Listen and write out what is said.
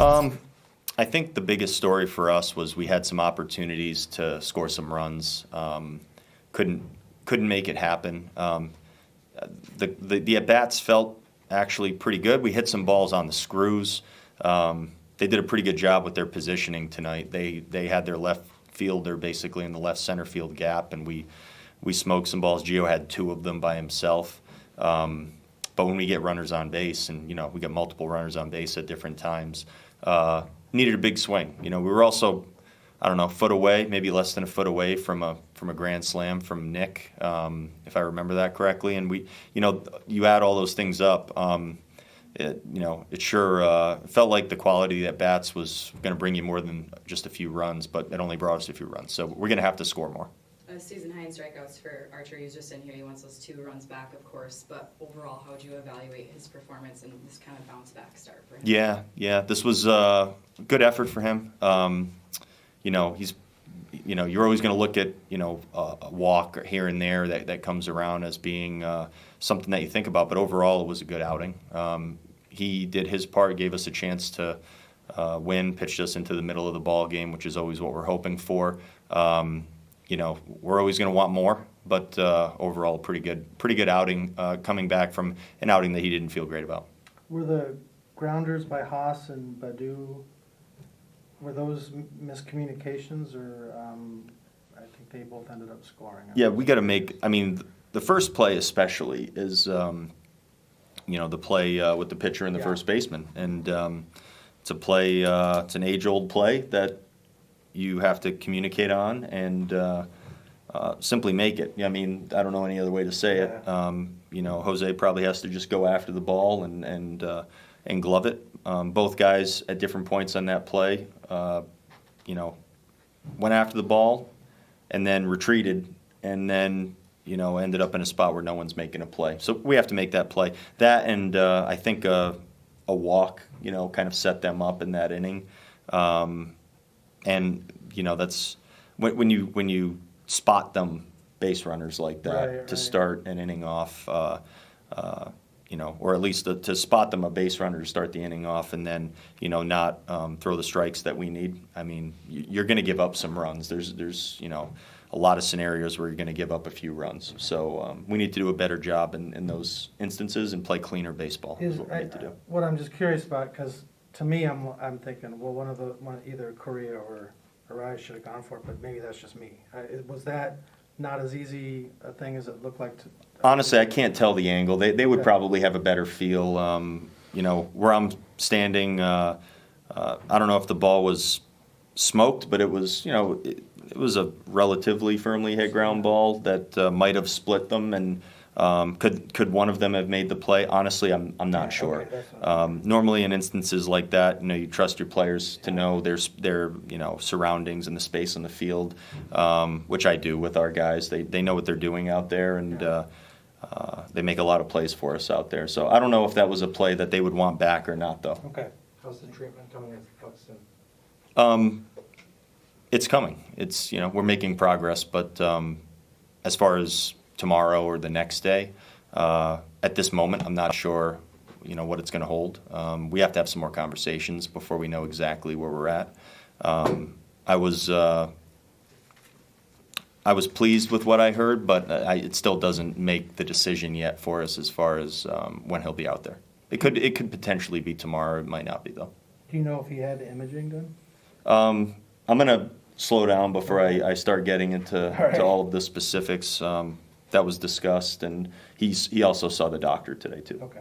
I think the biggest story for us was we had some opportunities to score some runs. Couldn't make it happen. The at-bats felt actually pretty good. We hit some balls on the screws. They did a pretty good job with their positioning tonight. They had their left fielder basically in the left center field gap, and we smoked some balls. Gio had 2 of them by himself. But when we get runners on base, and we get multiple runners on base at different times, needed a big swing. We were also, I don't know, a foot away, maybe less than a foot away from a grand slam from Nick, if I remember that correctly. And you add all those things up. It sure felt like the quality at bats was going to bring you more than just a few runs, but it only brought us a few runs. So we're going to have to score more. Season high in strikeouts for Archer. He was just in here. He wants those 2 runs back, of course. But overall, how would you evaluate his performance and this kind of bounce back start for him? Yeah. This was a good effort for him. He's, you're always going to look at, a walk here and there that comes around as being something that you think about. But overall, it was a good outing. He did his part, gave us a chance to win, pitched us into the middle of the ball game, which is always what we're hoping for. We're always going to want more, but overall, pretty good outing coming back from an outing that he didn't feel great about. Were the grounders by Haas and Badu, were those miscommunications, or I think they both ended up scoring? Yeah, we got to make. I mean, the first play especially is, the play with the pitcher and the first baseman, and it's a play. It's an age-old play that you have to communicate on and simply make it. I mean, I don't know any other way to say it. Jose probably has to just go after the ball and glove it. Both guys at different points on that play, went after the ball and then retreated and then, ended up in a spot where no one's making a play. So we have to make that play. That and I think a walk, kind of set them up in that inning. And that's when you spot them base runners like that to start an inning off, or at least to spot them a base runner to start the inning off, and then not throw the strikes that we need. I mean, you're going to give up some runs. There's a lot of scenarios where you're going to give up a few runs. So we need to do a better job in those instances and play cleaner baseball. Is what we need to do. What I'm just curious about, because to me, I'm thinking, well, either Correa or Arise should have gone for it, but maybe that's just me. Was that not as easy a thing as it looked like? Honestly, I can't tell the angle. They would probably have a better feel. Where I'm standing, I don't know if the ball was smoked, but it was, it was a relatively firmly hit ground ball that might have split them. And could one of them have made the play? Honestly, I'm not sure. Normally, in instances like that, you trust your players to know their surroundings and the space on the field, which I do with our guys. They know what they're doing out there, and they make a lot of plays for us out there. So I don't know if that was a play that they would want back or not, though. Okay. How's the treatment coming up soon? It's coming. It's we're making progress, but as far as tomorrow or the next day, at this moment, I'm not sure, what it's going to hold. We have to have some more conversations before we know exactly where we're at. I was pleased with what I heard, but it still doesn't make the decision yet for us as far as when he'll be out there. It could potentially be tomorrow. It might not be, though. Do you know if he had imaging done? I'm going to slow down before I start getting into all of the specifics. That was discussed, and he also saw the doctor today too. Okay.